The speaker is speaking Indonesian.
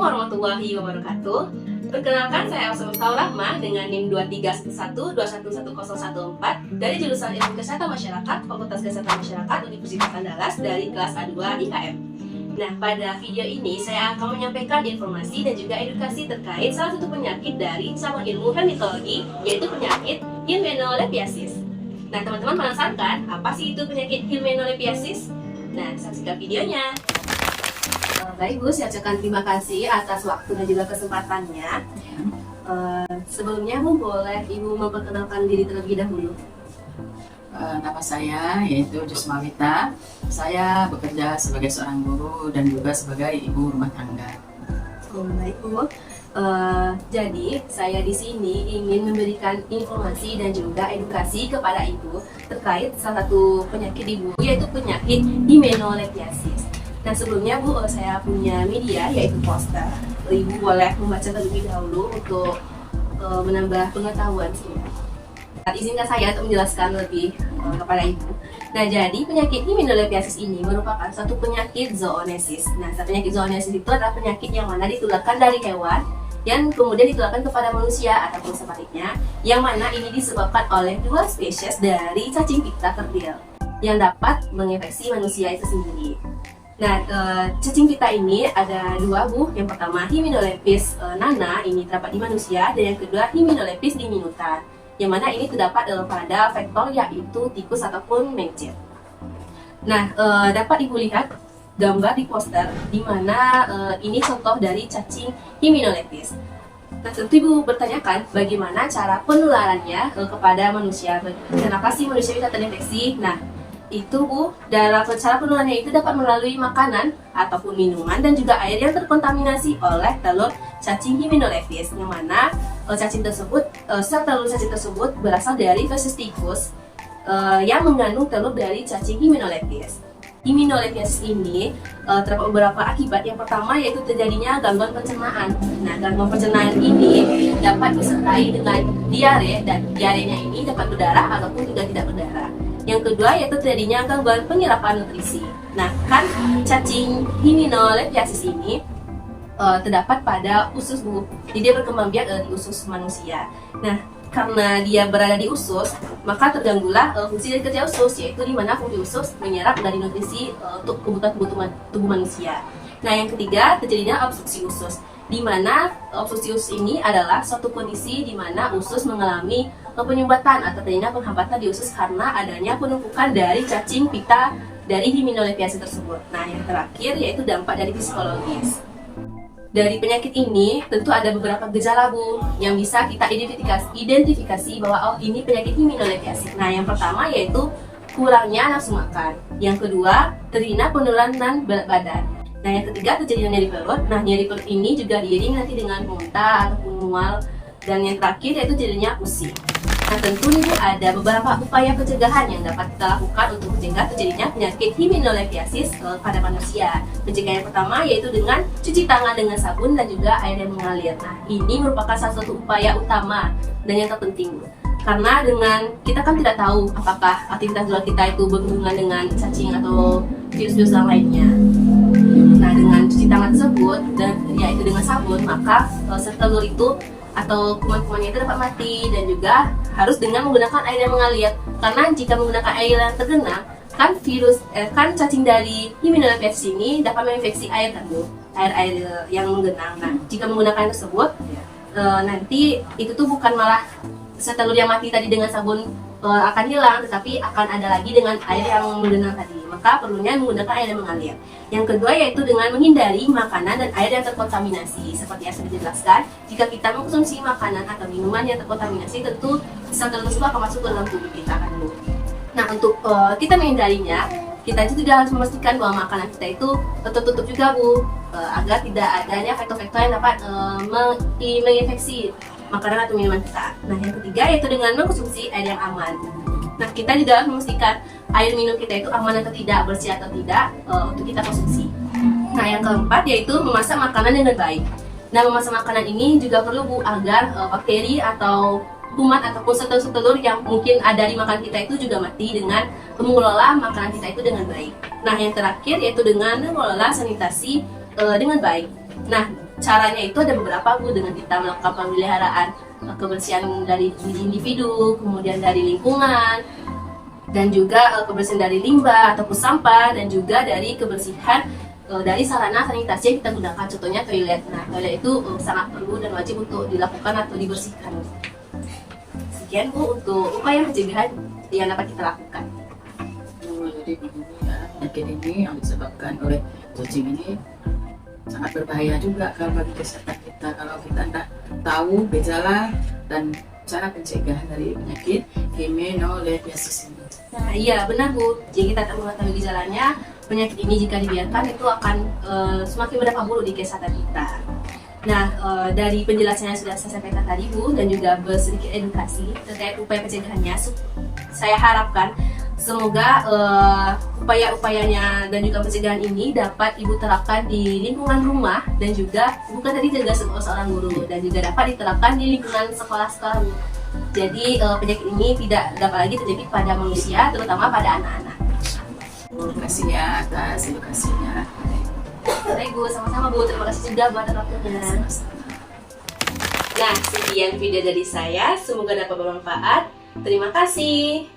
warahmatullahi wabarakatuh. Perkenalkan, saya Elsa Rahma dengan NIM 2311211014 dari jurusan Ilmu Kesehatan Masyarakat, Fakultas Kesehatan Masyarakat Universitas Andalas dari kelas A2 IKM. Nah, pada video ini saya akan menyampaikan informasi dan juga edukasi terkait salah satu penyakit dari cabang ilmu hematologi, yaitu penyakit hematolepiasis. Nah, teman-teman penasaran kan, apa sih itu penyakit hematolepiasis? Nah, saksikan videonya. Baik Bu, saya ucapkan terima kasih atas waktu dan juga kesempatannya. Sebelumnya Bu, boleh Ibu memperkenalkan diri terlebih dahulu? Nama saya yaitu Jusmawita. Saya bekerja sebagai seorang guru dan juga sebagai ibu rumah tangga. Baik Bu. Jadi saya di sini ingin memberikan informasi dan juga edukasi kepada Ibu terkait salah satu penyakit Ibu, yaitu penyakit hematolepiasis. Nah, sebelumnya Bu, saya punya media yaitu poster. Ibu boleh membaca terlebih dahulu untuk menambah pengetahuan sih. Izinkan saya untuk menjelaskan lebih kepada Ibu. Nah, jadi penyakit hematolepiasis ini merupakan suatu penyakit zoonosis. Nah, penyakit zoonosis itu adalah penyakit yang mana ditularkan dari hewan yang kemudian ditularkan kepada manusia ataupun sebaliknya, yang mana ini disebabkan oleh dua spesies dari cacing pita kerdil yang dapat menginfeksi manusia itu sendiri. Nah, cacing pita ini ada dua Bu. Yang pertama Hymenolapis nana, ini terdapat di manusia, dan yang kedua Hymenolapis diminuta, yang mana ini terdapat pada vektor yaitu tikus ataupun mencit. Nah, dapat Ibu lihat gambar di poster di mana ini contoh dari cacing Hymenolapis. Nah, tentu Ibu bertanyakan bagaimana cara penularannya kepada manusia. Kenapa sih manusia bisa terinfeksi? Nah, itu Bu, dalam cara penularannya itu dapat melalui makanan ataupun minuman dan juga air yang terkontaminasi oleh telur cacing Hymenolapis, yang mana sel telur cacing tersebut berasal dari feses tikus yang mengandung telur dari cacing Hymenolapis. Hematolepiasis ini terdapat beberapa akibat. Yang pertama yaitu terjadinya gangguan pencernaan. Nah, gangguan pencernaan ini dapat disertai dengan diare, dan diarenya ini dapat berdarah ataupun juga tidak berdarah. Yang kedua yaitu terjadinya gangguan penyerapan nutrisi. Nah, kan cacing hematolepiasis ini terdapat pada usus Bu. Jadi dia berkembang biak di usus manusia. Nah, karena dia berada di usus, maka terganggulah fungsi dari kerja usus, yaitu di mana fungsi usus menyerap dari nutrisi untuk kebutuhan tubuh manusia. Nah, yang ketiga terjadinya obstruksi usus, di mana obstruksi usus ini adalah suatu kondisi di mana usus mengalami penyumbatan atau terjadinya penghambatan di usus karena adanya penumpukan dari cacing pita dari hematolepiasis tersebut. Nah, yang terakhir yaitu dampak dari psikologis. Dari penyakit ini tentu ada beberapa gejala Bu yang bisa kita identifikasi bahwa oh, ini penyakit hematolepiasis. Nah, yang pertama yaitu kurangnya nafsu makan. Yang kedua, terjadinya penurunan berat badan. Nah, yang ketiga terjadinya nyeri perut. Nah, nyeri perut ini juga diiringi nanti dengan muntah ataupun mual. Dan yang terakhir yaitu terjadinya pusing. Nah, tentu ini ada beberapa upaya pencegahan yang dapat kita lakukan untuk mencegah terjadinya penyakit hematolepiasis pada manusia. Pencegahan yang pertama yaitu dengan cuci tangan dengan sabun dan juga air yang mengalir. Nah, ini merupakan salah satu upaya utama dan yang terpenting, karena dengan kita kan tidak tahu apakah aktivitas luar kita itu berhubungan dengan cacing atau virus-virus yang lainnya. Nah, dengan cuci tangan tersebut dan yaitu dengan sabun, maka sel telur itu atau kuman-kumannya itu dapat mati, dan juga harus dengan menggunakan air yang mengalir, karena jika menggunakan air yang tergenang kan kan cacing dari hematolepiasis ini dapat menginfeksi air kan Bu, air yang menggenang. Nah, jika menggunakan tersebut nanti itu tuh bukan malah sel telur yang mati tadi dengan sabun akan hilang, tetapi akan ada lagi dengan air yang menggenang tadi. Maka perlunya menggunakan air yang mengalir. Yang kedua yaitu dengan menghindari makanan dan air yang terkontaminasi. Seperti yang sudah dijelaskan, jika kita mengkonsumsi makanan atau minuman yang terkontaminasi, tentu sel telur tersebut akan masuk ke dalam tubuh kita kan Bu. Nah, untuk kita menghindarinya, kita itu juga harus memastikan bahwa makanan kita itu tertutup juga Bu, agar tidak adanya faktor-faktor yang dapat menginfeksi makanan atau minuman kita. Nah, yang ketiga yaitu dengan mengkonsumsi air yang aman. Nah, kita juga harus memastikan air minum kita itu aman atau tidak, bersih atau tidak untuk kita konsumsi. Nah, yang keempat yaitu memasak makanan dengan baik. Nah, memasak makanan ini juga perlu Bu, agar bakteri atau kuman ataupun sel-telur yang mungkin ada di makanan kita itu juga mati, dengan mengelola makanan kita itu dengan baik. Nah, yang terakhir yaitu dengan mengelola sanitasi dengan baik. Nah, caranya itu ada beberapa Bu, dengan kita melakukan pemeliharaan kebersihan dari individu, kemudian dari lingkungan, dan juga kebersihan dari limbah ataupun sampah, dan juga dari kebersihan dari sarana sanitasi yang kita gunakan, contohnya toilet. Nah, toilet itu sangat perlu dan wajib untuk dilakukan atau dibersihkan. Sekian Bu untuk upaya pencegahan yang dapat kita lakukan. Jadi begini ya, penyakit ini yang disebabkan oleh cacing ini sangat berbahaya juga kalau bagi kesehatan kita. Kalau kita tidak tahu gejala dan cara pencegahan dari penyakit Hemanolepiasis ini. Nah, iya benar Bu. Jika kita tak mengetahui gejalanya, penyakit ini jika dibiarkan itu akan semakin berdampak buruk di kesehatan kita. Nah, dari penjelasan yang sudah saya sampaikan tadi Bu, dan juga sedikit edukasi terkait upaya pencegahannya, saya harapkan semoga upaya-upayanya dan juga pencegahan ini dapat Ibu terapkan di lingkungan rumah, dan juga bukan tadi juga seorang guru, dan juga dapat diterapkan di lingkungan sekolah-sekolah Bu. Jadi penyakit ini tidak dapat lagi terjadi pada manusia, terutama pada anak-anak. Terima kasih ya atas edukasinya. Baik Bu, sama-sama Bu. Terima kasih juga buat waktunya. Nah, sekian video dari saya. Semoga dapat bermanfaat. Terima kasih.